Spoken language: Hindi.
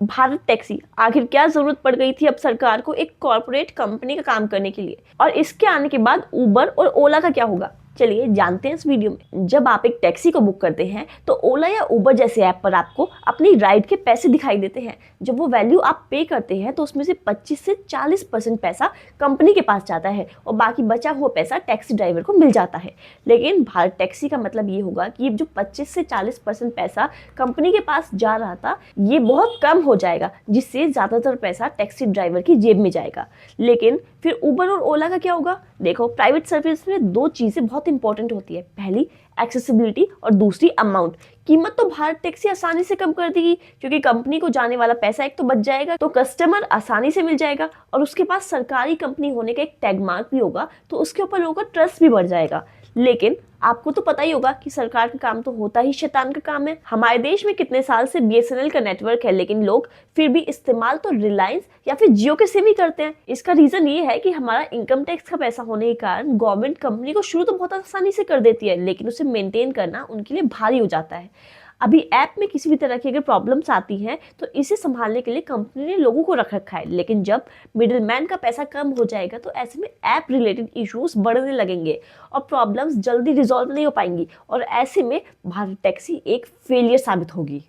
भारत टैक्सी, आखिर क्या जरूरत पड़ गई थी अब सरकार को एक कॉर्पोरेट कंपनी का काम करने के लिए, और इसके आने के बाद उबर और ओला का क्या होगा? चलिए जानते हैं इस वीडियो में। जब आप एक टैक्सी को बुक करते हैं तो ओला या उबर जैसे ऐप पर आपको अपनी राइड के पैसे दिखाई देते हैं। जब वो वैल्यू आप पे करते हैं तो उसमें से 25 से 40% पैसा कंपनी के पास जाता है और बाकी बचा हुआ पैसा टैक्सी ड्राइवर को मिल जाता है। लेकिन भारत टैक्सी का मतलब ये होगा कि जो 25 से 40% पैसा कंपनी के पास जा रहा था, ये बहुत कम हो जाएगा, जिससे ज़्यादातर पैसा टैक्सी ड्राइवर की जेब में जाएगा। लेकिन फिर उबर और ओला का क्या होगा? देखो, प्राइवेट सर्विस में दो चीज़ें बहुत इंपॉर्टेंट होती है। पहली एक्सेसिबिलिटी और दूसरी अमाउंट। कीमत तो भारत टैक्सी आसानी से कम कर देगी, क्योंकि कंपनी को जाने वाला पैसा एक तो बच जाएगा, तो कस्टमर आसानी से मिल जाएगा, और उसके पास सरकारी कंपनी होने का एक टैग मार्क भी होगा, तो उसके ऊपर लोगों का ट्रस्ट भी बढ़ जाएगा। लेकिन आपको तो पता ही होगा कि सरकार का काम तो होता ही शैतान का काम है। हमारे देश में कितने साल से बीएसएनएल का नेटवर्क है, लेकिन लोग फिर भी इस्तेमाल तो रिलायंस या फिर जियो के सिम ही करते हैं। इसका रीजन ये है कि हमारा इनकम टैक्स का पैसा होने के कारण गवर्नमेंट कंपनी को शुरू तो बहुत आसानी से कर देती है, लेकिन उसे मेंटेन करना उनके लिए भारी हो जाता है। अभी ऐप में किसी भी तरह की अगर प्रॉब्लम्स आती हैं तो इसे संभालने के लिए कंपनी ने लोगों को रख रखा है, लेकिन जब मिडिलमैन का पैसा कम हो जाएगा तो ऐसे में ऐप रिलेटेड इश्यूज बढ़ने लगेंगे और प्रॉब्लम्स जल्दी रिजॉल्व नहीं हो पाएंगी, और ऐसे में भारत टैक्सी एक फेलियर साबित होगी।